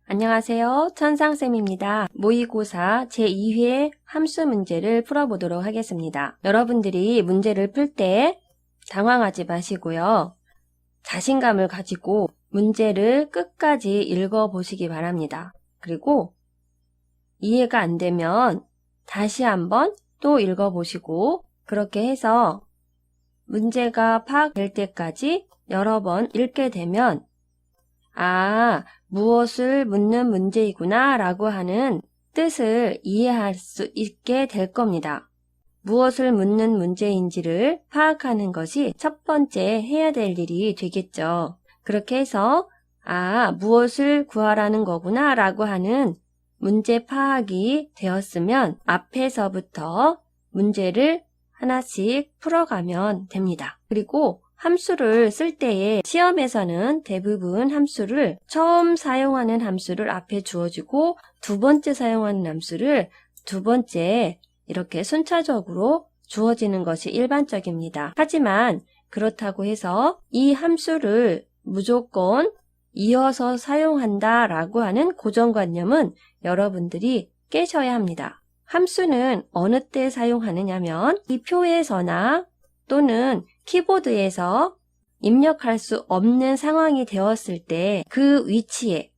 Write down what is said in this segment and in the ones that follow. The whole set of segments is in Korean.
안녕하세요. 천상쌤입니다. 모의고사 제2회 함수 문제를 풀어보도록 하겠습니다. 여러분들이 문제를 풀 때 당황하지 마시고요. 자신감을 가지고 문제를 끝까지 읽어보시기 바랍니다. 그리고 이해가 안 되면 다시 한번 또 읽어보시고 그렇게 해서 문제가 파악될 때까지 여러 번 읽게 되면 무엇을 묻는 문제이구나 라고 하는 뜻을 이해할 수 있게 될 겁니다. 무엇을 묻는 문제인지를 파악하는 것이 첫 번째 해야 될 일이 되겠죠. 그렇게 해서 무엇을 구하라는 거구나 라고 하는 문제 파악이 되었으면 앞에서부터 문제를 하나씩 풀어가면 됩니다. 그리고 함수를 쓸 때에 시험에서는 대부분 함수를 처음 사용하는 함수를 앞에 주어주고 두 번째 사용하는 함수를 두 번째 이렇게 순차적으로 주어지는 것이 일반적입니다. 하지만 그렇다고 해서 이 함수를 무조건 이어서 사용한다 라고 하는 고정관념은 여러분들이 깨셔야 합니다. 함수는 어느 때 사용하느냐면 이 표에서나 또는 키보드에서 입력할 수 없는 상황이 되었을 때 그 위치에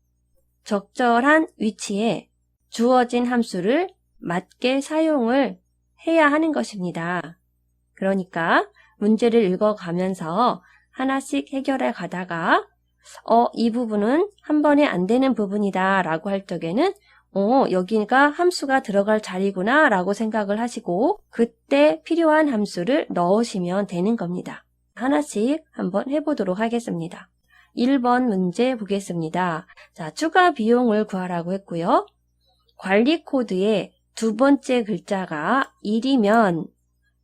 적절한 위치에 주어진 함수를 맞게 사용을 해야 하는 것입니다. 그러니까 문제를 읽어가면서 하나씩 해결해 가다가 이 부분은 한 번에 안 되는 부분이다 라고 할 적에는 여기가 함수가 들어갈 자리구나 라고 생각을 하시고 그때 필요한 함수를 넣으시면 되는 겁니다. 하나씩 한번 해보도록 하겠습니다. 1번 문제 보겠습니다. 자, 추가 비용을 구하라고 했고요. 관리 코드의 두 번째 글자가 1이면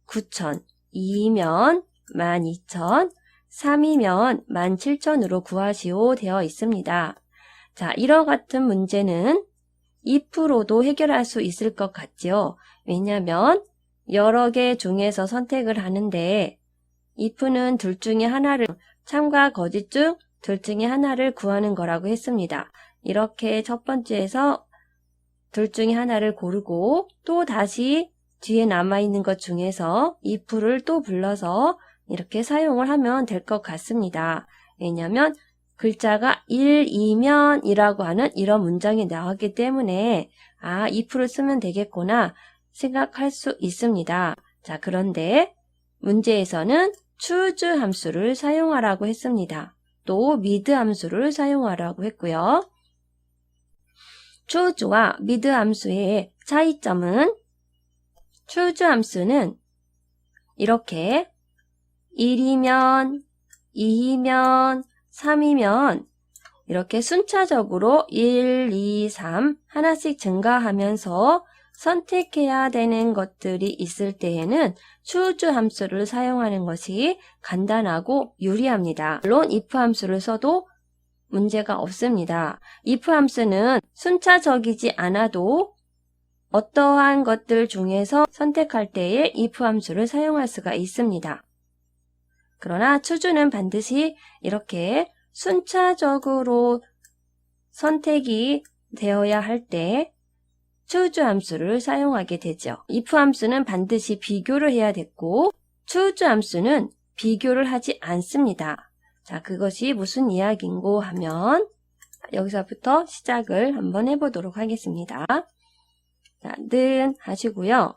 9,000, 2이면 12,000, 3이면 17,000으로 구하시오 되어 있습니다. 자, 이와 같은 문제는 if로도 해결할 수 있을 것 같지요. 왜냐하면 여러 개 중에서 선택을 하는데 if는 둘 중에 하나를 참과 거짓 중 둘 중에 하나를 구하는 거라고 했습니다. 이렇게 첫 번째에서 둘 중에 하나를 고르고 또 다시 뒤에 남아있는 것 중에서 if를 또 불러서 이렇게 사용을 하면 될 것 같습니다. 왜냐하면 글자가 1이면 이라고 하는 이런 문장이 나왔기 때문에 if를 쓰면 되겠구나 생각할 수 있습니다. 자, 그런데 문제에서는 choose 함수를 사용하라고 했습니다. 또 mid 함수를 사용하라고 했고요. choose와 mid 함수의 차이점은 choose 함수는 이렇게 1이면 2이면 3이면 이렇게 순차적으로 1, 2, 3 하나씩 증가하면서 선택해야 되는 것들이 있을 때에는 choose 함수를 사용하는 것이 간단하고 유리합니다. 물론 if 함수를 써도 문제가 없습니다. if 함수는 순차적이지 않아도 어떠한 것들 중에서 선택할 때에 if 함수를 사용할 수가 있습니다. 그러나 choose는 반드시 이렇게 순차적으로 선택이 되어야 할 때 choose 함수를 사용하게 되죠. if 함수는 반드시 비교를 해야 됐고 choose 함수는 비교를 하지 않습니다. 자, 그것이 무슨 이야기인고 하면 여기서부터 시작을 한번 해보도록 하겠습니다. 자, 는 하시고요.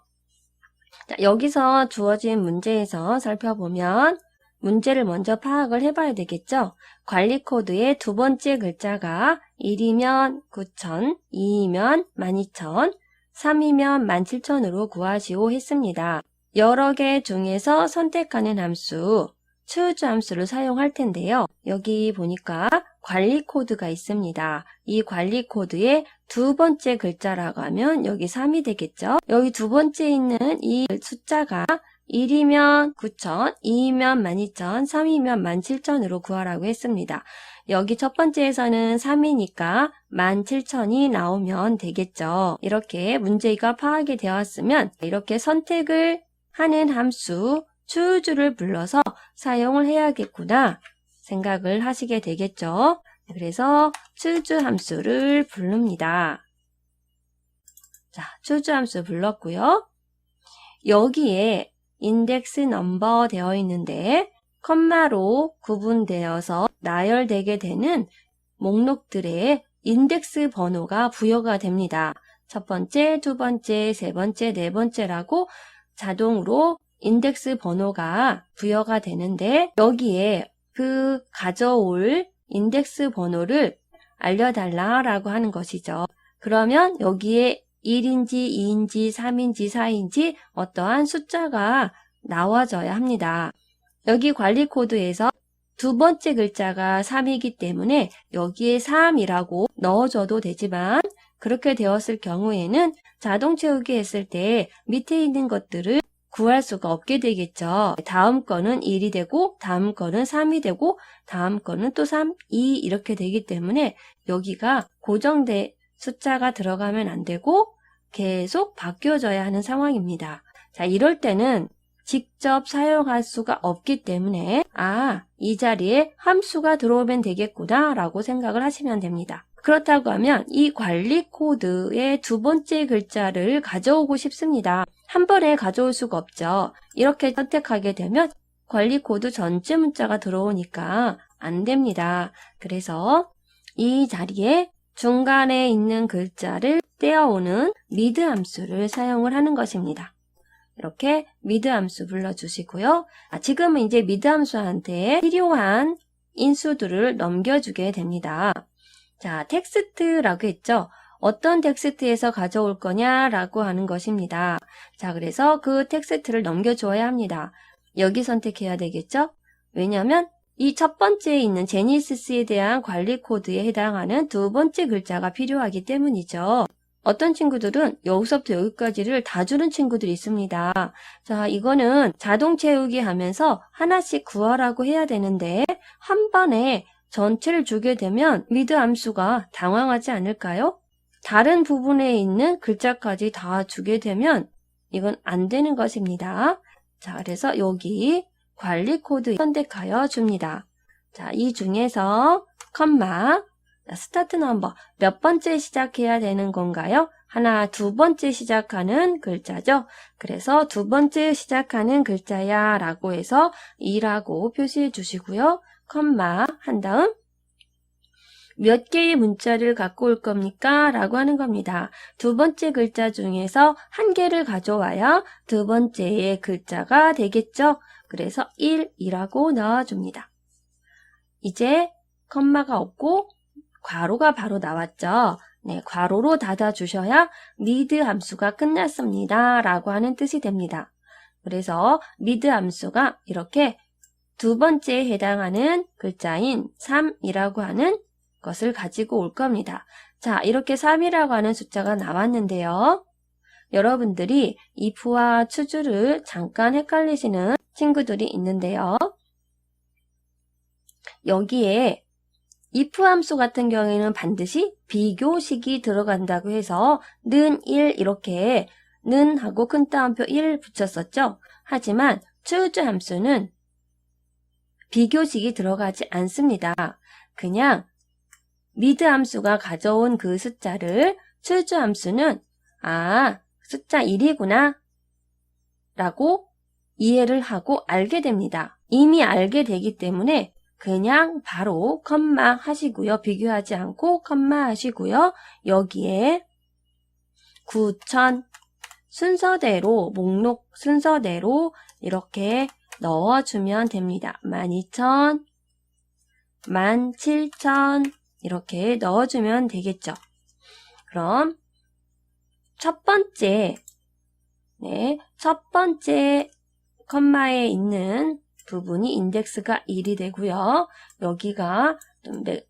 자, 여기서 주어진 문제에서 살펴보면 문제를 먼저 파악을 해봐야 되겠죠. 관리 코드의 두 번째 글자가 1이면 9,000, 2이면 12,000, 3이면 17,000으로 구하시오 했습니다. 여러 개 중에서 선택하는 함수, choose 함수를 사용할 텐데요. 여기 보니까 관리 코드가 있습니다. 이 관리 코드의 두 번째 글자라고 하면 여기 3이 되겠죠. 여기 두 번째 있는 이 숫자가 1이면 9,000, 2이면 12,000, 3이면 17,000으로 구하라고 했습니다. 여기 첫 번째에서는 3이니까 17,000이 나오면 되겠죠. 이렇게 문제가 파악이 되었으면 이렇게 선택을 하는 함수 choose를 불러서 사용을 해야겠구나 생각을 하시게 되겠죠. 그래서 추주 함수를 부릅니다. 자, 추주 함수 불렀고요. 여기에 인덱스 넘버 되어 있는데 컴마로 구분되어서 나열되게 되는 목록들의 인덱스 번호가 부여가 됩니다. 첫 번째, 두 번째, 세 번째, 네 번째라고 자동으로 인덱스 번호가 부여가 되는데 여기에 그 가져올 인덱스 번호를 알려달라라고 하는 것이죠. 그러면 여기에 1인지, 2인지, 3인지, 4인지 어떠한 숫자가 나와줘야 합니다. 여기 관리 코드에서 두 번째 글자가 3이기 때문에 여기에 3이라고 넣어줘도 되지만 그렇게 되었을 경우에는 자동 채우기 했을 때 밑에 있는 것들을 구할 수가 없게 되겠죠. 다음 거는 1이 되고 다음 거는 3이 되고 다음 거는 또 3, 2 이렇게 되기 때문에 여기가 고정된 숫자가 들어가면 안 되고 계속 바뀌어져야 하는 상황입니다. 자, 이럴 때는 직접 사용할 수가 없기 때문에 이 자리에 함수가 들어오면 되겠구나 라고 생각을 하시면 됩니다. 그렇다고 하면 이 관리 코드의 두 번째 글자를 가져오고 싶습니다. 한 번에 가져올 수가 없죠. 이렇게 선택하게 되면 관리 코드 전체 문자가 들어오니까 안 됩니다. 그래서 이 자리에 중간에 있는 글자를 떼어오는 미드 함수를 사용을 하는 것입니다. 이렇게 미드 함수 불러주시고요. 지금은 이제 미드 함수한테 필요한 인수들을 넘겨주게 됩니다. 자, 텍스트라고 했죠. 어떤 텍스트에서 가져올 거냐라고 하는 것입니다. 자, 그래서 그 텍스트를 넘겨줘야 합니다. 여기 선택해야 되겠죠? 왜냐하면 이 첫 번째에 있는 제니시스에 대한 관리 코드에 해당하는 두 번째 글자가 필요하기 때문이죠. 어떤 친구들은 여기서부터 여기까지를 다 주는 친구들이 있습니다. 자, 이거는 자동 채우기 하면서 하나씩 구하라고 해야 되는데 한 번에 전체를 주게 되면 미드 함수가 당황하지 않을까요? 다른 부분에 있는 글자까지 다 주게 되면 이건 안 되는 것입니다. 자, 그래서 여기 관리 코드 선택하여 줍니다. 자, 이 중에서 컴마 스타트 넘버 몇 번째 시작해야 되는 건가요? 하나, 두 번째 시작하는 글자죠. 그래서 두 번째 시작하는 글자야 라고 해서 2라고 표시해 주시고요. 컴마 한 다음 몇 개의 문자를 갖고 올 겁니까? 라고 하는 겁니다. 두 번째 글자 중에서 한 개를 가져와야 두 번째의 글자가 되겠죠. 그래서 1이라고 넣어줍니다. 이제 컴마가 없고 괄호가 바로 나왔죠. 네, 괄호로 닫아주셔야 미드 함수가 끝났습니다. 라고 하는 뜻이 됩니다. 그래서 미드 함수가 이렇게 두 번째에 해당하는 글자인 3이라고 하는 것을 가지고 올 겁니다. 자, 이렇게 3이라고 하는 숫자가 나왔는데요. 여러분들이 if와 추주를 잠깐 헷갈리시는 친구들이 있는데요. 여기에 if 함수 같은 경우에는 반드시 비교식이 들어간다고 해서 는 1 이렇게 는 하고 큰 따옴표 1 붙였었죠. 하지만 choose 함수는 비교식이 들어가지 않습니다. 그냥 mid 함수가 가져온 그 숫자를 choose 함수는 숫자 1이구나 라고 이해를 하고 알게 됩니다. 이미 알게 되기 때문에 그냥 바로 컴마 하시고요. 비교하지 않고 컴마 하시고요. 여기에 9,000 순서대로 목록 순서대로 이렇게 넣어주면 됩니다. 12,000, 17,000 이렇게 넣어주면 되겠죠. 그럼 첫 번째 컴마에 있는 부분이 인덱스가 1이 되고요. 여기가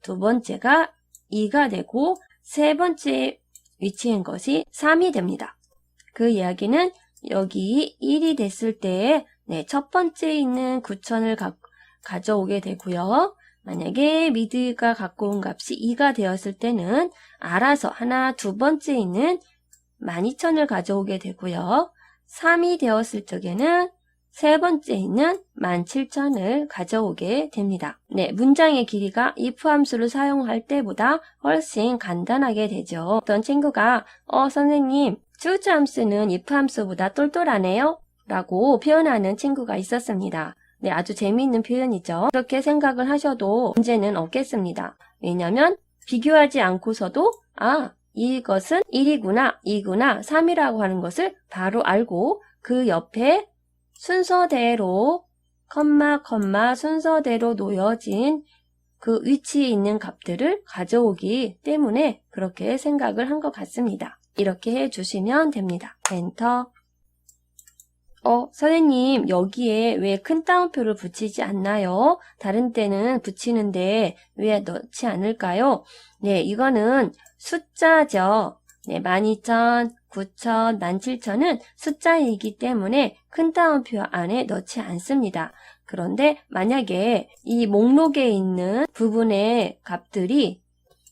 두 번째가 2가 되고 세 번째 위치인 것이 3이 됩니다. 그 이야기는 여기 1이 됐을 때 첫 번째에 있는 9,000을 가져오게 되고요. 만약에 미드가 갖고 온 값이 2가 되었을 때는 알아서 두 번째에 있는 12,000을 가져오게 되고요. 3이 되었을 적에는 세 번째 있는 17,000을 가져오게 됩니다. 네, 문장의 길이가 if 함수를 사용할 때보다 훨씬 간단하게 되죠. 어떤 친구가 선생님, choose 함수는 if 함수보다 똘똘하네요? 라고 표현하는 친구가 있었습니다. 네, 아주 재미있는 표현이죠. 그렇게 생각을 하셔도 문제는 없겠습니다. 왜냐하면 비교하지 않고서도 이것은 1이구나, 2구나, 3이라고 하는 것을 바로 알고 그 옆에 순서대로 순서대로 놓여진 그 위치에 있는 값들을 가져오기 때문에 그렇게 생각을 한 것 같습니다. 이렇게 해주시면 됩니다. 엔터. 선생님, 여기에 왜 큰 따옴표를 붙이지 않나요? 다른 때는 붙이는데 왜 넣지 않을까요? 네, 이거는 숫자죠. 네, 12,000, 9,000, 17,000은 숫자이기 때문에 큰 따옴표 안에 넣지 않습니다. 그런데 만약에 이 목록에 있는 부분의 값들이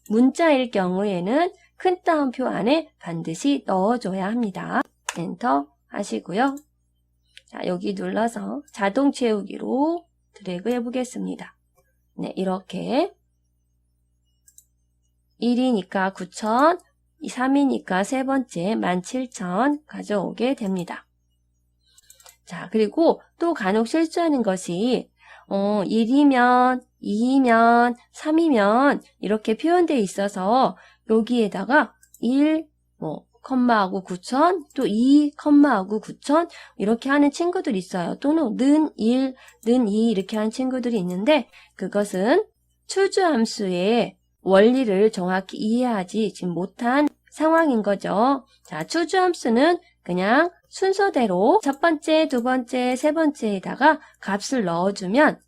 문자일 경우에는 큰 따옴표 안에 반드시 넣어줘야 합니다. 엔터 하시고요. 자, 여기 눌러서 자동 채우기로 드래그 해보겠습니다. 네, 이렇게 1이니까 9,000, 3이니까 세 번째 17,000 가져오게 됩니다. 자, 그리고 또 간혹 실수하는 것이 1이면, 2이면, 3이면 이렇게 표현되어 있어서 여기에다가 1, 컴마하고 9,000, 또 2, 컴마하고 9,000 이렇게 하는 친구들이 있어요. 또는 는 1, 는 2 이렇게 하는 친구들이 있는데 그것은 choose 함수의 원리를 정확히 이해하지 지금 못한 상황인 거죠. 자, choose 함수는 그냥 순서대로 첫 번째, 두 번째, 세 번째에다가 값을 넣어주면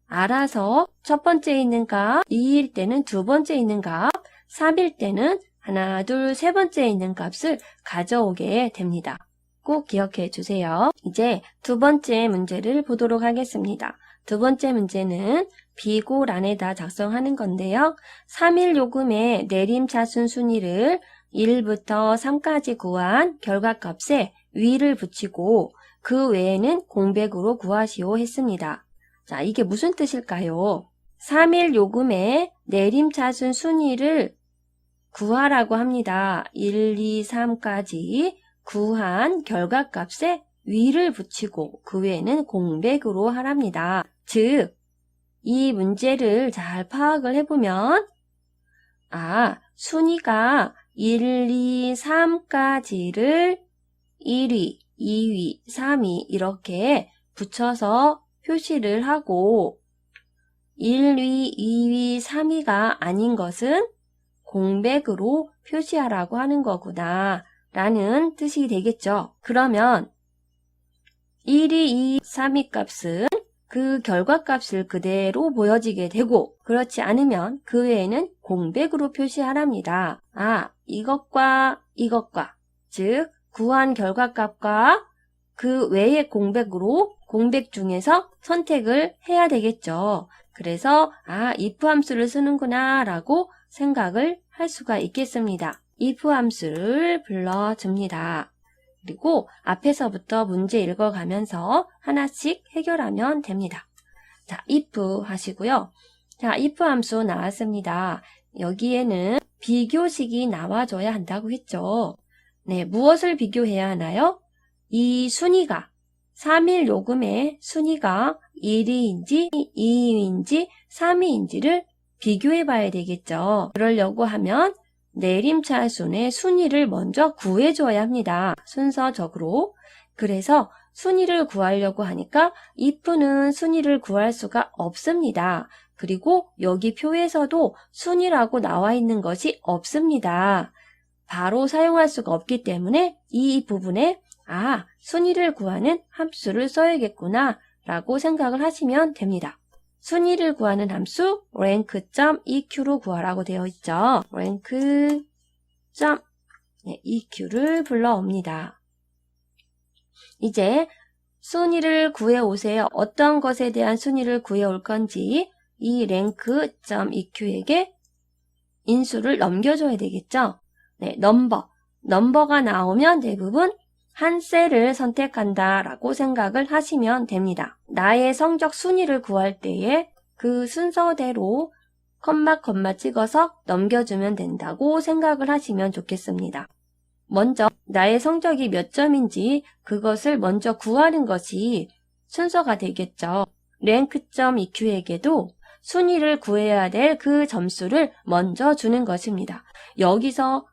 알아서 첫 번째에 있는 값, 2일 때는 두 번째에 있는 값, 3일 때는 하나, 둘, 세 번째에 있는 값을 가져오게 됩니다. 꼭 기억해 주세요. 이제 두 번째 문제를 보도록 하겠습니다. 두 번째 문제는 비고란에다 작성하는 건데요. 3일 요금의 내림차순 순위를 1부터 3까지 구한 결과값에 위를 붙이고 그 외에는 공백으로 구하시오 했습니다. 자, 이게 무슨 뜻일까요? 3일 요금의 내림차순 순위를 구하라고 합니다. 1, 2, 3까지 구한 결과값에 위를 붙이고 그 외에는 공백으로 하랍니다. 즉, 이 문제를 잘 파악을 해보면 순위가 1, 2, 3까지를 1위, 2위, 3위 이렇게 붙여서 표시를 하고 1위, 2위, 3위가 아닌 것은 공백으로 표시하라고 하는 거구나 라는 뜻이 되겠죠. 그러면 1위, 2위, 3위 값은 그 결과값을 그대로 보여지게 되고 그렇지 않으면 그 외에는 공백으로 표시하랍니다. 이것과 이것과 즉 구한 결과값과 그 외의 공백으로 공백 중에서 선택을 해야 되겠죠. 그래서 if 함수를 쓰는구나 라고 생각을 할 수가 있겠습니다. if 함수를 불러줍니다. 그리고 앞에서부터 문제 읽어가면서 하나씩 해결하면 됩니다. 자, if 하시고요. 자, if 함수 나왔습니다. 여기에는 비교식이 나와줘야 한다고 했죠. 네, 무엇을 비교해야 하나요? 이 순위가 3일 요금의 순위가 1위인지 2위인지 3위인지를 비교해 봐야 되겠죠. 그러려고 하면 내림차순의 순위를 먼저 구해줘야 합니다. 순서적으로. 그래서 순위를 구하려고 하니까 if는 순위를 구할 수가 없습니다. 그리고 여기 표에서도 순위라고 나와 있는 것이 없습니다. 바로 사용할 수가 없기 때문에 이 부분에 순위를 구하는 함수를 써야겠구나 라고 생각을 하시면 됩니다. 순위를 구하는 함수 rank.eq로 구하라고 되어 있죠. rank.eq를 불러옵니다. 이제 순위를 구해오세요. 어떤 것에 대한 순위를 구해올 건지 이 rank.eq에게 인수를 넘겨줘야 되겠죠. 네, 넘버가 나오면 대부분 한 셀을 선택한다 라고 생각을 하시면 됩니다. 나의 성적 순위를 구할 때에 그 순서대로 컴마 찍어서 넘겨주면 된다고 생각을 하시면 좋겠습니다. 먼저 나의 성적이 몇 점인지 그것을 먼저 구하는 것이 순서가 되겠죠. 랭크점 EQ에게도 순위를 구해야 될 그 점수를 먼저 주는 것입니다. 여기서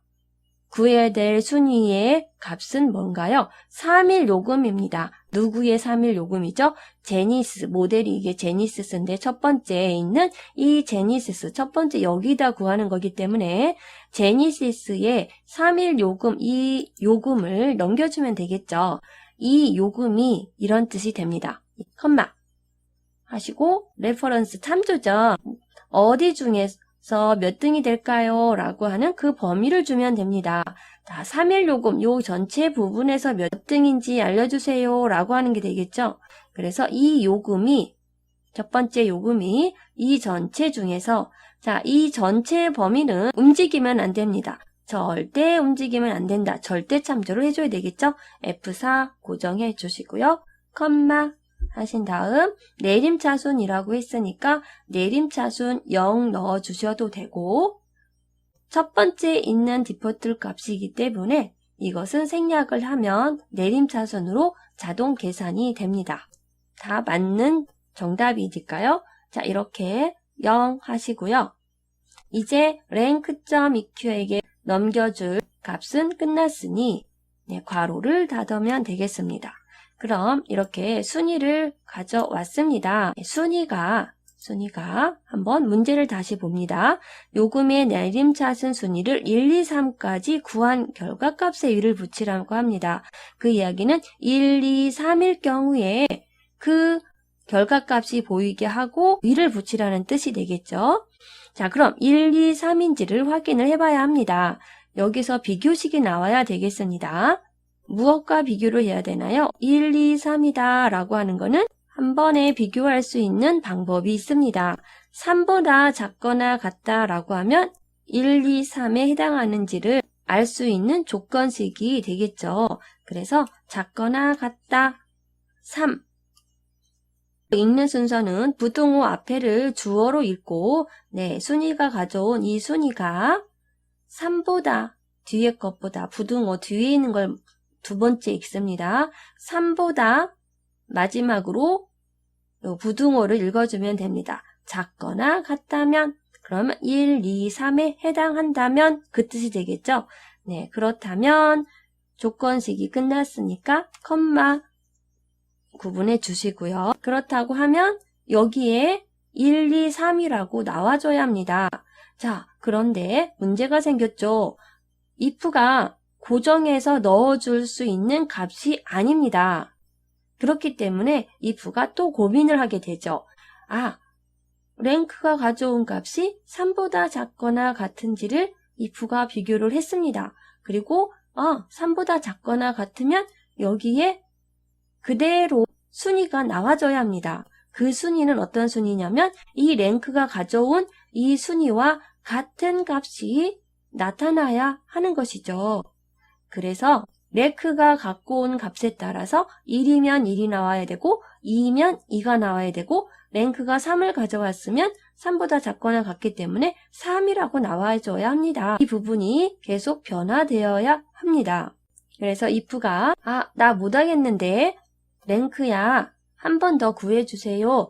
구해야 될 순위의 값은 뭔가요? 3일 요금입니다. 누구의 3일 요금이죠? 제니스, 모델이 이게 제니시스인데 첫 번째에 있는 이 제니시스, 첫 번째 여기다 구하는 거기 때문에 제니시스의 3일 요금, 이 요금을 넘겨주면 되겠죠. 이 요금이 이런 뜻이 됩니다. 컴마 하시고 레퍼런스 참조죠. 어디 중에서 몇 등이 될까요? 라고 하는 그 범위를 주면 됩니다. 자, 3일 요금 요 전체 부분에서 몇 등인지 알려주세요 라고 하는 게 되겠죠. 그래서 이 요금이 첫 번째 요금이 이 전체 중에서 자, 이 전체 범위는 움직이면 안 됩니다. 절대 움직이면 안 된다. 절대 참조를 해줘야 되겠죠. F4 고정해 주시고요. 컴마 하신 다음 내림차순이라고 했으니까 내림차순 0 넣어주셔도 되고 첫 번째 있는 디폴트 값이기 때문에 이것은 생략을 하면 내림차순으로 자동 계산이 됩니다. 다 맞는 정답이니까요. 자, 이렇게 0 하시고요. 이제 랭크점 EQ에게 넘겨줄 값은 끝났으니 괄호를 닫으면 되겠습니다. 그럼 이렇게 순위를 가져왔습니다. 순위가 한번 문제를 다시 봅니다. 요금의 내림차순 순위를 1, 2, 3까지 구한 결과값에 위를 붙이라고 합니다. 그 이야기는 1, 2, 3일 경우에 그 결과값이 보이게 하고 위를 붙이라는 뜻이 되겠죠. 자, 그럼 1, 2, 3인지를 확인을 해봐야 합니다. 여기서 비교식이 나와야 되겠습니다. 무엇과 비교를 해야 되나요? 1, 2, 3이다 라고 하는 거는 한 번에 비교할 수 있는 방법이 있습니다. 3보다 작거나 같다 라고 하면 1, 2, 3에 해당하는지를 알 수 있는 조건식이 되겠죠. 그래서 작거나 같다 3 읽는 순서는 부등호 앞에를 주어로 읽고 순위가 가져온 이 순위가 3보다 뒤에 것보다 부등호 뒤에 있는 걸 두 번째 읽습니다. 3보다 마지막으로 부등호를 읽어주면 됩니다. 작거나 같다면 그러면 1, 2, 3에 해당한다면 그 뜻이 되겠죠. 네, 그렇다면 조건식이 끝났으니까 컴마 구분해 주시고요. 그렇다고 하면 여기에 1, 2, 3이라고 나와줘야 합니다. 자, 그런데 문제가 생겼죠. if가 고정해서 넣어줄 수 있는 값이 아닙니다. 그렇기 때문에 if가 또 고민을 하게 되죠. 랭크가 가져온 값이 3보다 작거나 같은지를 if가 비교를 했습니다. 그리고 3보다 작거나 같으면 여기에 그대로 순위가 나와줘야 합니다. 그 순위는 어떤 순위냐면 이 랭크가 가져온 이 순위와 같은 값이 나타나야 하는 것이죠. 그래서 랭크가 갖고 온 값에 따라서 1이면 1이 나와야 되고 2이면 2가 나와야 되고 랭크가 3을 가져왔으면 3보다 작거나 같기 때문에 3이라고 나와줘야 합니다. 이 부분이 계속 변화되어야 합니다. 그래서 if가 나 못하겠는데 랭크야 한 번 더 구해주세요.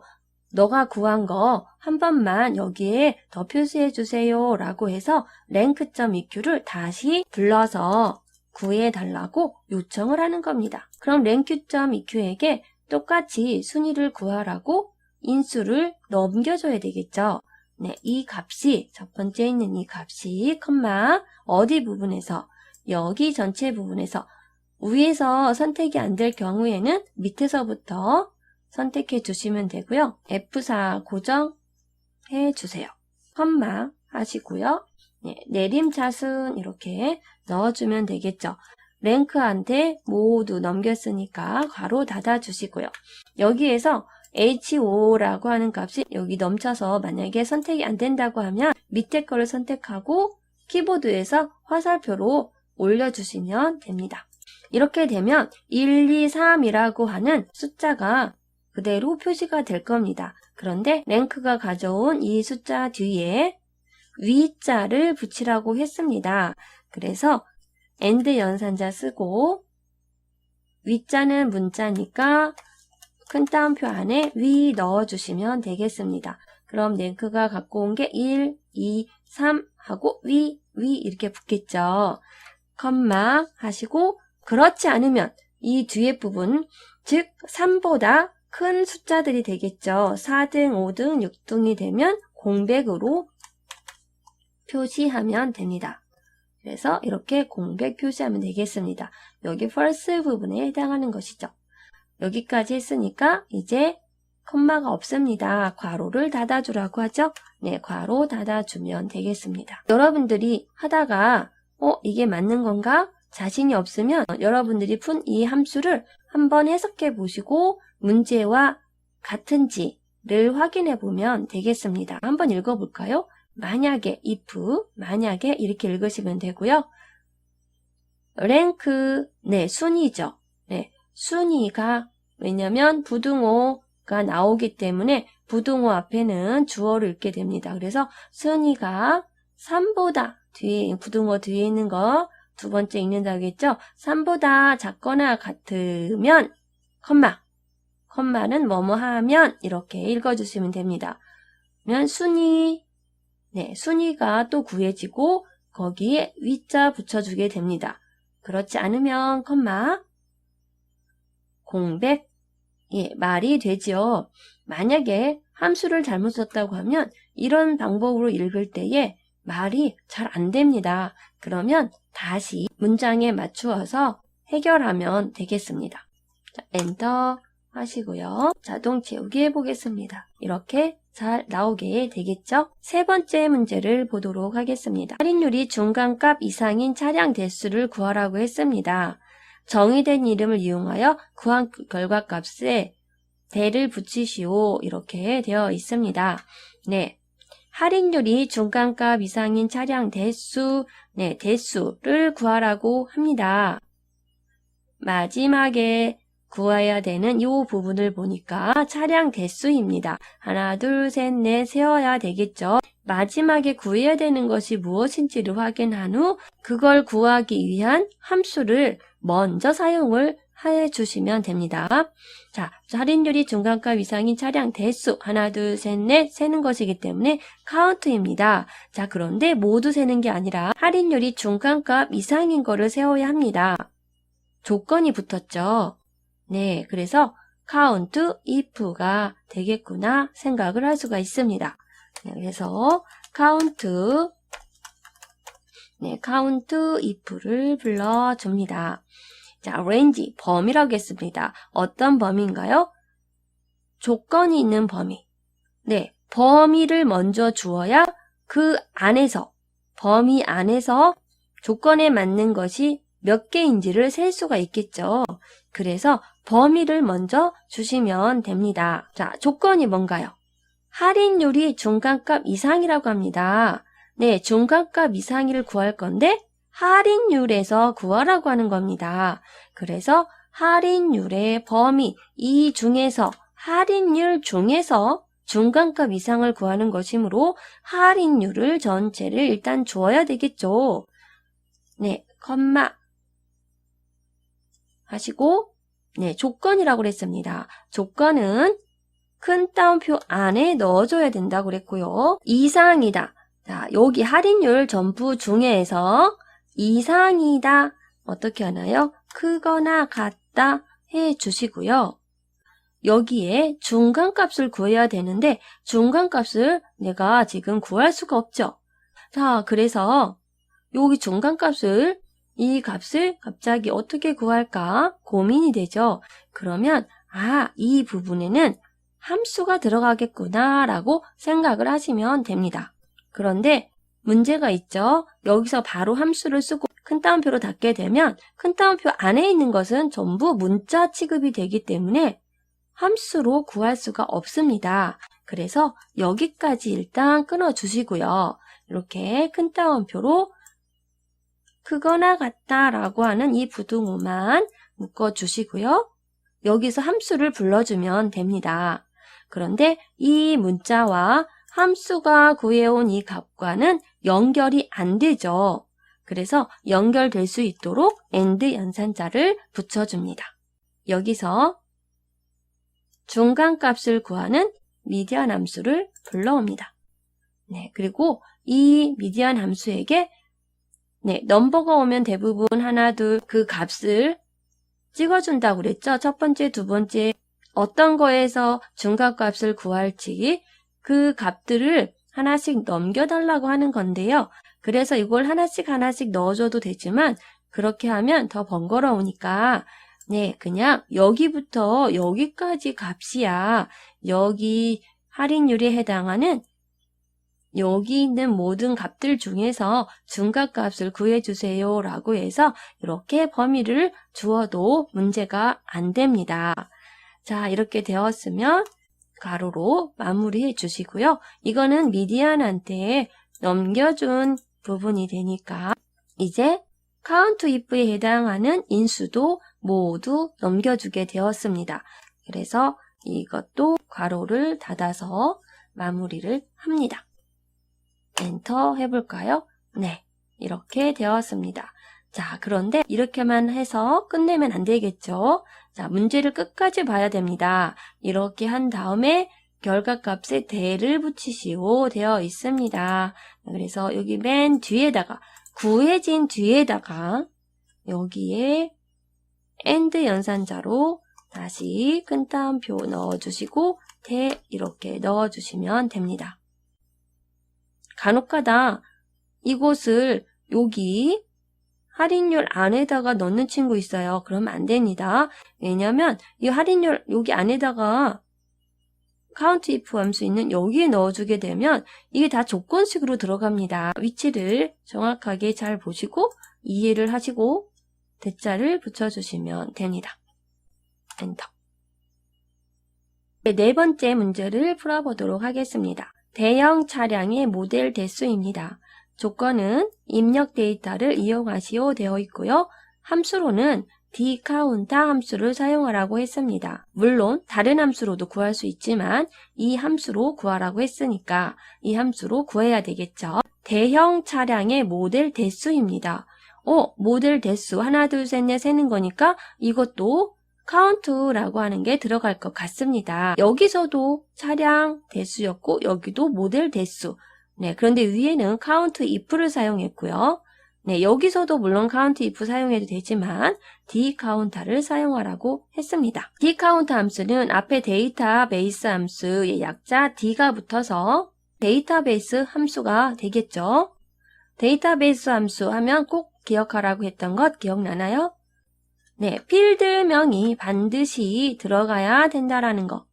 너가 구한 거 한 번만 여기에 더 표시해주세요 라고 해서 랭크점 EQ를 다시 불러서 구해달라고 요청을 하는 겁니다. 그럼 랭크점 EQ에게 똑같이 순위를 구하라고 인수를 넘겨줘야 되겠죠. 네, 이 값이 첫 번째 있는 이 값이 컴마 어디 부분에서 여기 전체 부분에서 위에서 선택이 안 될 경우에는 밑에서부터 선택해 주시면 되고요. F4 고정해 주세요. 컴마 하시고요. 내림차순 이렇게 넣어주면 되겠죠. 랭크한테 모두 넘겼으니까 괄호 닫아 주시고요. 여기에서 HO라고 하는 값이 여기 넘쳐서 만약에 선택이 안 된다고 하면 밑에 거를 선택하고 키보드에서 화살표로 올려주시면 됩니다. 이렇게 되면 1, 2, 3이라고 하는 숫자가 그대로 표시가 될 겁니다. 그런데 랭크가 가져온 이 숫자 뒤에 위자를 붙이라고 했습니다. 그래서 AND 연산자 쓰고 위자는 문자니까 큰 따옴표 안에 위 넣어주시면 되겠습니다. 그럼 랭크가 갖고 온 게 1, 2, 3 하고 위 이렇게 붙겠죠. 컴마 하시고 그렇지 않으면 이 뒤에 부분 즉 3보다 큰 숫자들이 되겠죠. 4등, 5등, 6등이 되면 공백으로 표시하면 됩니다. 그래서 이렇게 공백 표시하면 되겠습니다. 여기 false 부분에 해당하는 것이죠. 여기까지 했으니까 이제 컴마가 없습니다. 괄호를 닫아주라고 하죠. 네, 괄호 닫아주면 되겠습니다. 여러분들이 하다가 이게 맞는 건가? 자신이 없으면 여러분들이 푼 이 함수를 한번 해석해 보시고 문제와 같은지를 확인해 보면 되겠습니다. 한번 읽어볼까요? 만약에, if, 만약에 이렇게 읽으시면 되고요. 랭크, 네, 순위죠. 네, 순위가 왜냐면 부등호가 나오기 때문에 부등호 앞에는 주어를 읽게 됩니다. 그래서 순위가 3보다 뒤에 부등호 뒤에 있는 거 두 번째 읽는다겠죠? 3보다 작거나 같으면 컴마는 뭐뭐 하면 이렇게 읽어주시면 됩니다. 그러면 순위, 네, 순위가 또 구해지고 거기에 위자 붙여주게 됩니다. 그렇지 않으면 컴마, 공백, 예, 말이 되죠. 만약에 함수를 잘못 썼다고 하면 이런 방법으로 읽을 때에 말이 잘 안 됩니다. 그러면 다시 문장에 맞추어서 해결하면 되겠습니다. 자, 엔터 하시고요. 자동 채우기 해보겠습니다. 이렇게 잘 나오게 되겠죠? 세 번째 문제를 보도록 하겠습니다. 할인율이 중간값 이상인 차량 대수를 구하라고 했습니다. 정의된 이름을 이용하여 구한 결과값에 대를 붙이시오. 이렇게 되어 있습니다. 네. 할인율이 중간값 이상인 차량 대수, 네, 대수를 구하라고 합니다. 마지막에 구해야 되는 이 부분을 보니까 차량 대수입니다. 하나, 둘, 셋, 넷 세어야 되겠죠. 마지막에 구해야 되는 것이 무엇인지를 확인한 후 그걸 구하기 위한 함수를 먼저 사용을 해주시면 됩니다. 자, 할인율이 중간값 이상인 차량 대수 하나, 둘, 셋, 넷 세는 것이기 때문에 카운트입니다. 자, 그런데 모두 세는 게 아니라 할인율이 중간값 이상인 거를 세워야 합니다. 조건이 붙었죠. 네, 그래서 count if가 되겠구나 생각을 할 수가 있습니다. 네, 그래서 count if를 불러줍니다. 자, range, 범위라고 했습니다. 어떤 범위인가요? 조건이 있는 범위. 네, 범위를 먼저 주어야 그 안에서, 범위 안에서 조건에 맞는 것이 몇 개인지를 셀 수가 있겠죠. 그래서 범위를 먼저 주시면 됩니다. 자, 조건이 뭔가요? 할인율이 중간값 이상이라고 합니다. 네, 중간값 이상을 구할 건데 할인율에서 구하라고 하는 겁니다. 그래서 할인율의 범위, 이 중에서 할인율 중에서 중간값 이상을 구하는 것이므로 할인율을 전체를 일단 주어야 되겠죠. 네, 컴마 하시고 네, 조건이라고 그랬습니다. 조건은 큰 따옴표 안에 넣어줘야 된다고 그랬고요. 이상이다. 자, 여기 할인율 전부 중에서 이상이다. 어떻게 하나요? 크거나 같다 해주시고요. 여기에 중간값을 구해야 되는데 중간값을 내가 지금 구할 수가 없죠. 자, 그래서 여기 중간값을 이 값을 갑자기 어떻게 구할까 고민이 되죠. 그러면 이 부분에는 함수가 들어가겠구나 라고 생각을 하시면 됩니다. 그런데 문제가 있죠. 여기서 바로 함수를 쓰고 큰 따옴표로 닫게 되면 큰 따옴표 안에 있는 것은 전부 문자 취급이 되기 때문에 함수로 구할 수가 없습니다. 그래서 여기까지 일단 끊어주시고요. 이렇게 큰 따옴표로 크거나 같다 라고 하는 이 부등호만 묶어주시고요. 여기서 함수를 불러주면 됩니다. 그런데 이 문자와 함수가 구해온 이 값과는 연결이 안 되죠. 그래서 연결될 수 있도록 AND 연산자를 붙여줍니다. 여기서 중간값을 구하는 미디안 함수를 불러옵니다. 네, 그리고 이 미디안 함수에게 넘버가 오면 대부분 하나, 둘 그 값을 찍어준다고 그랬죠. 첫 번째, 두 번째 어떤 거에서 중간값을 구할지 그 값들을 하나씩 넘겨달라고 하는 건데요. 그래서 이걸 하나씩 넣어줘도 되지만 그렇게 하면 더 번거로우니까 그냥 여기부터 여기까지 값이야. 여기 할인율에 해당하는 여기 있는 모든 값들 중에서 중간값을 구해주세요 라고 해서 이렇게 범위를 주어도 문제가 안 됩니다. 자, 이렇게 되었으면 가로로 마무리해 주시고요. 이거는 미디안한테 넘겨준 부분이 되니까 이제 count if에 해당하는 인수도 모두 넘겨주게 되었습니다. 그래서 이것도 괄호를 닫아서 마무리를 합니다. 엔터 해볼까요? 네, 이렇게 되었습니다. 자, 그런데 이렇게만 해서 끝내면 안 되겠죠? 자, 문제를 끝까지 봐야 됩니다. 이렇게 한 다음에 결과값에 대를 붙이시오 되어 있습니다. 그래서 여기 맨 뒤에다가 구해진 뒤에다가 여기에 AND 연산자로 다시 끈따옴표 넣어주시고 대 이렇게 넣어주시면 됩니다. 간혹가다 이곳을 여기 할인율 안에다가 넣는 친구 있어요. 그러면 안 됩니다. 왜냐면 이 할인율 여기 안에다가 count if 함수 있는 여기에 넣어주게 되면 이게 다 조건식으로 들어갑니다. 위치를 정확하게 잘 보시고 이해를 하시고 대자를 붙여주시면 됩니다. 엔터. 네 번째 문제를 풀어보도록 하겠습니다. 대형 차량의 모델 대수입니다. 조건은 입력 데이터를 이용하시오 되어 있고요. 함수로는 dCount 함수를 사용하라고 했습니다. 물론 다른 함수로도 구할 수 있지만 이 함수로 구하라고 했으니까 이 함수로 구해야 되겠죠. 대형 차량의 모델 대수입니다. 모델 대수 하나 둘 셋 넷 세는 거니까 이것도 count라고 하는 게 들어갈 것 같습니다. 여기서도 차량 대수였고 여기도 모델 대수. 네, 그런데 위에는 count if를 사용했고요. 네, 여기서도 물론 count if 사용해도 되지만 dCount를 사용하라고 했습니다. dCount 함수는 앞에 데이터베이스 함수의 약자 d가 붙어서 데이터베이스 함수가 되겠죠. 데이터베이스 함수 하면 꼭 기억하라고 했던 것 기억나나요? 네, 필드명이 반드시 들어가야 된다라는 거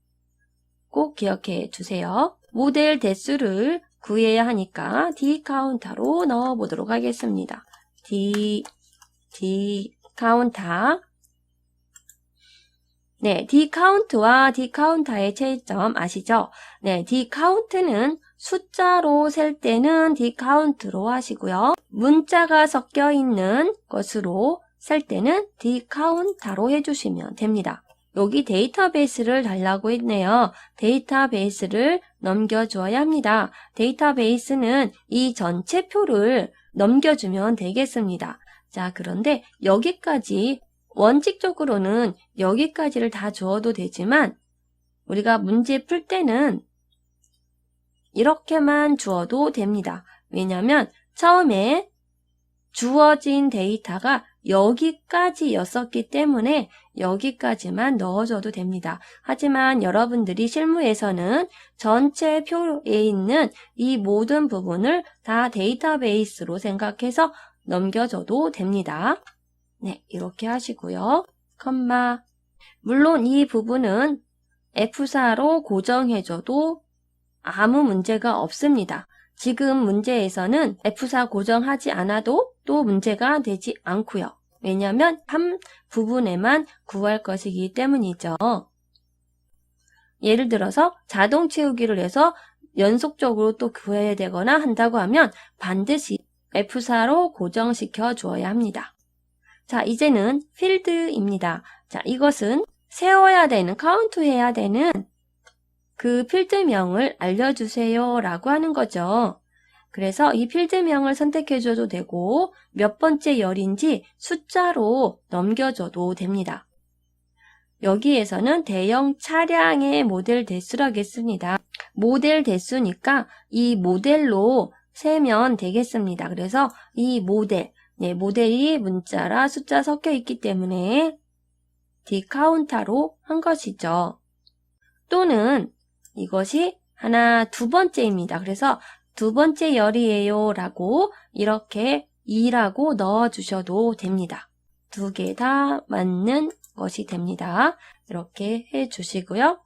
꼭 기억해 주세요. 모델 대수를 구해야 하니까 dCount로 넣어보도록 하겠습니다. dCount. 네, dCount와 dCounter의 차이점 아시죠? 네, dCount는 숫자로 셀 때는 dCount로 하시고요. 문자가 섞여 있는 것으로 셀 때는 dCounter로 해주시면 됩니다. 여기 데이터베이스를 달라고 했네요. 데이터베이스를 넘겨줘야 합니다. 데이터베이스는 이 전체 표를 넘겨주면 되겠습니다. 자, 그런데 여기까지 원칙적으로는 여기까지를 다 주어도 되지만 우리가 문제 풀 때는 이렇게만 주어도 됩니다. 왜냐하면 처음에 주어진 데이터가 여기까지였었기 때문에 여기까지만 넣어줘도 됩니다. 하지만 여러분들이 실무에서는 전체 표에 있는 이 모든 부분을 다 데이터베이스로 생각해서 넘겨줘도 됩니다. 네, 이렇게 하시고요. 컴마. 물론 이 부분은 F4로 고정해줘도 아무 문제가 없습니다. 지금 문제에서는 F4 고정하지 않아도 또 문제가 되지 않고요. 왜냐하면 한 부분에만 구할 것이기 때문이죠. 예를 들어서 자동 채우기를 해서 연속적으로 또 구해야 되거나 한다고 하면 반드시 F4로 고정시켜 주어야 합니다. 자, 이제는 필드입니다. 자, 이것은 세워야 되는, 카운트해야 되는 그 필드명을 알려주세요 라고 하는 거죠. 그래서 이 필드명을 선택해줘도 되고 몇 번째 열인지 숫자로 넘겨줘도 됩니다. 여기에서는 대형 차량의 모델 대수를 하겠습니다. 모델 대수니까 이 모델로 세면 되겠습니다. 그래서 이 모델, 모델이 문자라 숫자 섞여 있기 때문에 디카운타로 한 것이죠. 또는 이것이 두 번째입니다. 그래서 두 번째 열이에요 라고 이렇게 2라고 넣어주셔도 됩니다. 두 개 다 맞는 것이 됩니다. 이렇게 해주시고요.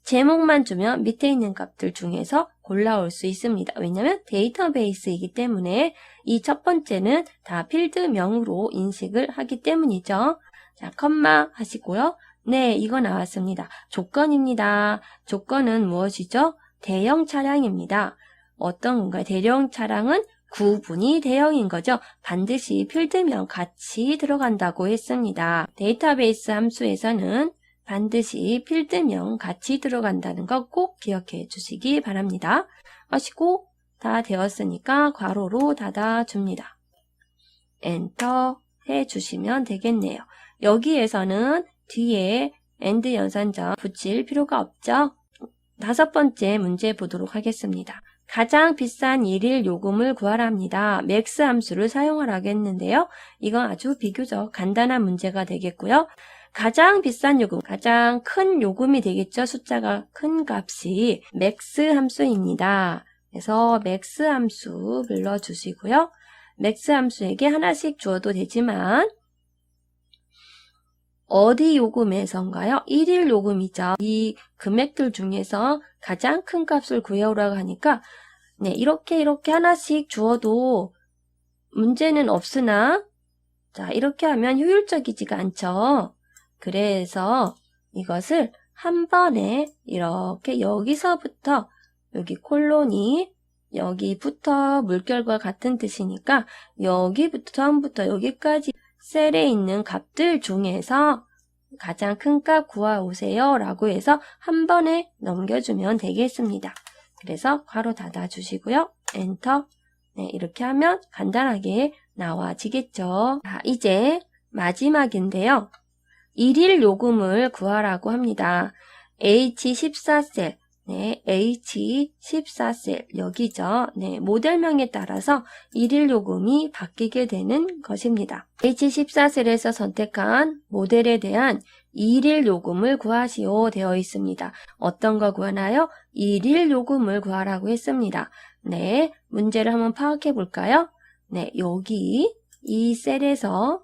제목만 주면 밑에 있는 값들 중에서 골라올 수 있습니다. 왜냐하면 데이터베이스이기 때문에 이 첫 번째는 다 필드명으로 인식을 하기 때문이죠. 자, 컴마 하시고요. 네, 이거 나왔습니다. 조건입니다. 조건은 무엇이죠? 대형 차량입니다. 어떤 건가요? 대형 차량은 구분이 대형인 거죠. 반드시 필드명 같이 들어간다고 했습니다. 데이터베이스 함수에서는 반드시 필드명 같이 들어간다는 거 꼭 기억해 주시기 바랍니다. 하시고 다 되었으니까 괄호로 닫아줍니다. 엔터 해주시면 되겠네요. 여기에서는 뒤에 AND 연산점 붙일 필요가 없죠. 다섯 번째 문제 보도록 하겠습니다. 가장 비싼 일일 요금을 구하라 합니다. 맥스 함수를 사용하라고 했는데요. 이건 아주 비교적 간단한 문제가 되겠고요. 가장 비싼 요금, 가장 큰 요금이 되겠죠. 숫자가 큰 값이 맥스 함수입니다. 그래서 맥스 함수 불러주시고요. 맥스 함수에게 하나씩 주어도 되지만 어디 요금에서인가요? 1일 요금이죠. 이 금액들 중에서 가장 큰 값을 구해오라고 하니까 이렇게 하나씩 주어도 문제는 없으나 자, 이렇게 하면 효율적이지가 않죠. 그래서 이것을 한 번에 이렇게 여기서부터 여기 콜론이 여기부터 물결과 같은 뜻이니까 여기부터 처음부터 여기까지 셀에 있는 값들 중에서 가장 큰 값 구해오세요 라고 해서 한 번에 넘겨주면 되겠습니다. 그래서 괄호 닫아주시고요. 엔터. 이렇게 하면 간단하게 나와지겠죠. 자, 이제 마지막인데요. 일일 요금을 구하라고 합니다. H14셀. H14셀 여기죠. 모델명에 따라서 일일 요금이 바뀌게 되는 것입니다. H14셀에서 선택한 모델에 대한 일일 요금을 구하시오 되어 있습니다. 어떤 거 구하나요? 일일 요금을 구하라고 했습니다. 문제를 한번 파악해 볼까요? 여기 이 셀에서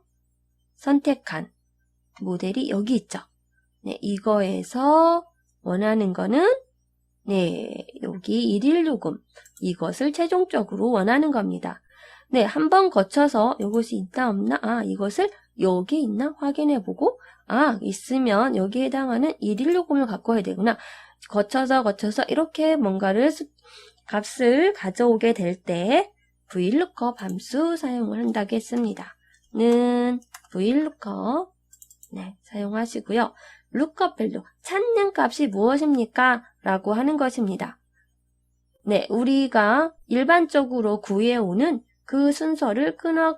선택한 모델이 여기 있죠. 이거에서 원하는 거는 여기 일일 요금 이것을 최종적으로 원하는 겁니다. 한번 거쳐서 이것이 있나 없나 이것을 여기 있나 확인해보고 있으면 여기에 해당하는 일일 요금을 갖고 와야 되구나. 거쳐서 이렇게 뭔가를 값을 가져오게 될 때 VLOOKUP 함수 사용을 한다고 했습니다. 는 VLOOKUP 사용하시고요. lookup value, 찾는 값이 무엇입니까? 라고 하는 것입니다. 우리가 일반적으로 구해오는 그 순서를 끊어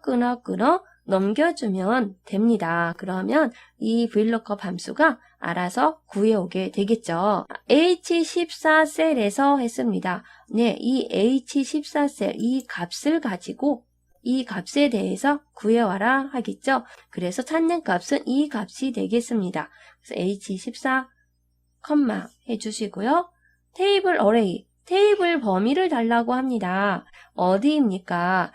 넘겨주면 됩니다. 그러면 이 VLOOKUP 함수가 알아서 구해오게 되겠죠. H14셀에서 했습니다. 이 H14셀, 이 값을 가지고 이 값에 대해서 구해와라 하겠죠. 그래서 찾는 값은 이 값이 되겠습니다. 그래서 H14, 해주시고요. 테이블 어레이, 테이블 범위를 달라고 합니다. 어디입니까?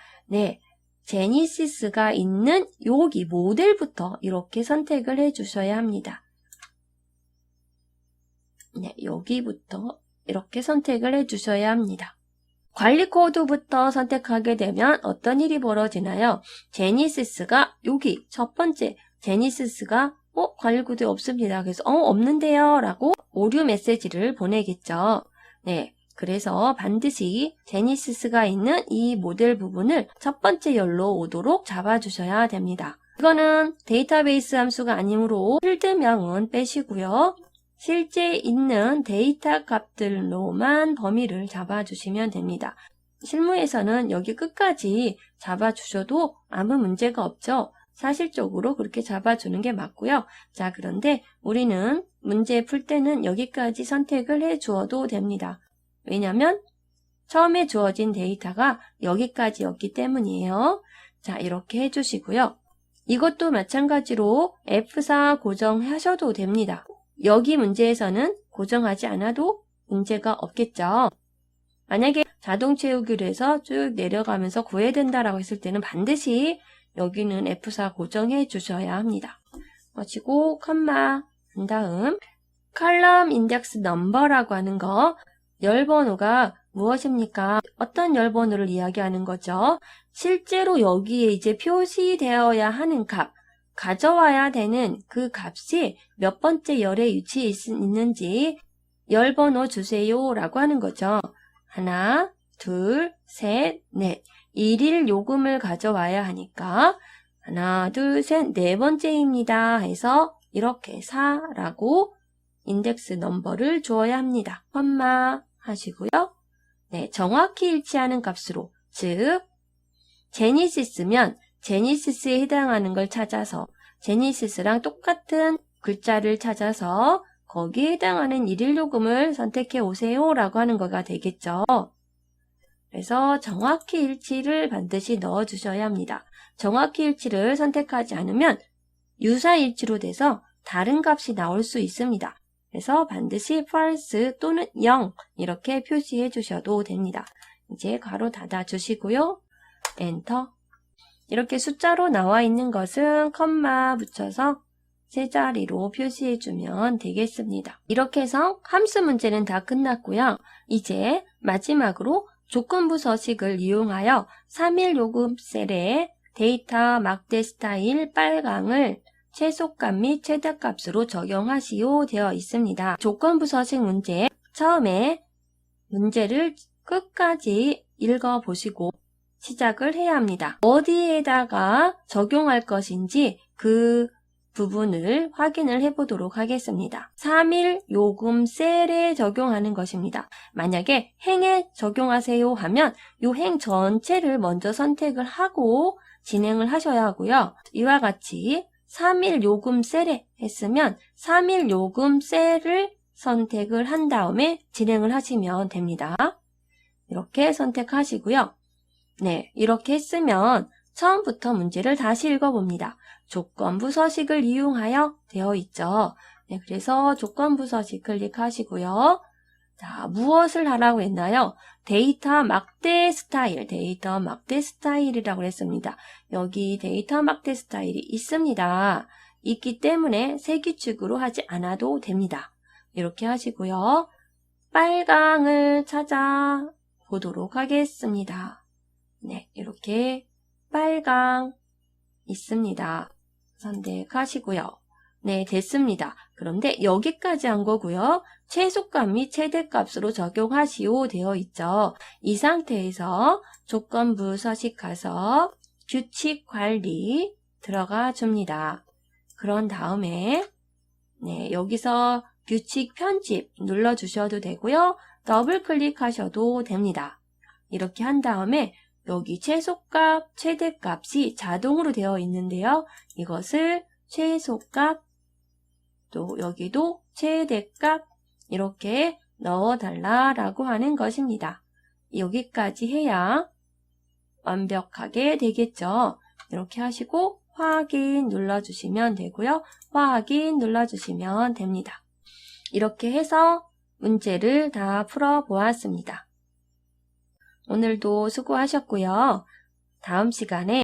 제니시스가 있는 여기 모델부터 이렇게 선택을 해주셔야 합니다. 여기부터 이렇게 선택을 해주셔야 합니다. 관리 코드부터 선택하게 되면 어떤 일이 벌어지나요? 제니시스가 여기 첫 번째 제니시스가 관리 코드 없습니다. 그래서 없는데요 라고 오류 메시지를 보내겠죠. 그래서 반드시 제니시스가 있는 이 모델 부분을 첫 번째 열로 오도록 잡아주셔야 됩니다. 이거는 데이터베이스 함수가 아니므로 필드명은 빼시고요. 실제 있는 데이터 값들로만 범위를 잡아주시면 됩니다. 실무에서는 여기 끝까지 잡아주셔도 아무 문제가 없죠. 사실적으로 그렇게 잡아주는 게 맞고요. 자, 그런데 우리는 문제 풀 때는 여기까지 선택을 해 주어도 됩니다. 왜냐하면 처음에 주어진 데이터가 여기까지였기 때문이에요. 자, 이렇게 해주시고요. 이것도 마찬가지로 F4 고정하셔도 됩니다. 여기 문제에서는 고정하지 않아도 문제가 없겠죠. 만약에 자동 채우기로 해서 쭉 내려가면서 구해야 된다라고 했을 때는 반드시 여기는 F4 고정해 주셔야 합니다. 마치고 컴마 한 다음 컬럼 인덱스 넘버라고 하는 거, 열번호가 무엇입니까? 어떤 열번호를 이야기하는 거죠? 실제로 여기에 이제 표시되어야 하는 값, 가져와야 되는 그 값이 몇 번째 열에 위치해 있는지 열번호 주세요 라고 하는 거죠. 하나, 둘, 셋, 넷. 1일 요금을 가져와야 하니까 하나, 둘, 셋, 네 번째입니다 해서 이렇게 4라고 인덱스 넘버를 주어야 합니다. 컴마 하시고요. 네, 정확히 일치하는 값으로, 즉 제니시스면 제니시스에 해당하는 걸 찾아서 제니시스랑 똑같은 글자를 찾아서 거기에 해당하는 일일 요금을 선택해 오세요 라고 하는 거가 되겠죠. 그래서 정확히 일치를 반드시 넣어 주셔야 합니다. 정확히 일치를 선택하지 않으면 유사일치로 돼서 다른 값이 나올 수 있습니다. 그래서 반드시 false 또는 0 이렇게 표시해 주셔도 됩니다. 이제 괄호 닫아 주시고요. 엔터. 이렇게 숫자로 나와 있는 것은 컴마 붙여서 세 자리로 표시해 주면 되겠습니다. 이렇게 해서 함수 문제는 다 끝났고요. 이제 마지막으로 조건부 서식을 이용하여 3일 요금 셀에 데이터 막대 스타일 빨강을 최소값 및 최대값으로 적용하시오 되어 있습니다. 조건부 서식 문제, 처음에 문제를 끝까지 읽어보시고 시작을 해야 합니다. 어디에다가 적용할 것인지 그 부분을 확인을 해보도록 하겠습니다. 3일 요금 셀에 적용하는 것입니다. 만약에 행에 적용하세요 하면 이 행 전체를 먼저 선택을 하고 진행을 하셔야 하고요. 이와 같이 3일 요금 셀에 했으면 3일 요금 셀을 선택을 한 다음에 진행을 하시면 됩니다. 이렇게 선택하시고요. 네, 이렇게 했으면 처음부터 문제를 다시 읽어봅니다. 조건부 서식을 이용하여 되어 있죠. 네, 그래서 조건부 서식 클릭하시고요. 자, 무엇을 하라고 했나요? 데이터 막대 스타일, 데이터 막대 스타일이라고 했습니다. 여기 데이터 막대 스타일이 있습니다. 있기 때문에 세 규칙으로 하지 않아도 됩니다. 이렇게 하시고요. 빨강을 찾아 보도록 하겠습니다. 네, 이렇게 빨강 있습니다. 선택하시고요. 네, 됐습니다. 그런데 여기까지 한 거고요. 최소값 및 최대값으로 적용하시오 되어 있죠. 이 상태에서 조건부 서식 가서 규칙 관리 들어가 줍니다. 그런 다음에 네, 여기서 규칙 편집 눌러주셔도 되고요. 더블 클릭하셔도 됩니다. 이렇게 한 다음에 여기 최소값, 최대값이 자동으로 되어 있는데요. 이것을 최소값, 또 여기도 최대값 이렇게 넣어달라라고 하는 것입니다. 여기까지 해야 완벽하게 되겠죠. 이렇게 하시고 확인 눌러주시면 되고요. 확인 눌러주시면 됩니다. 이렇게 해서 문제를 다 풀어보았습니다. 오늘도 수고하셨고요. 다음 시간에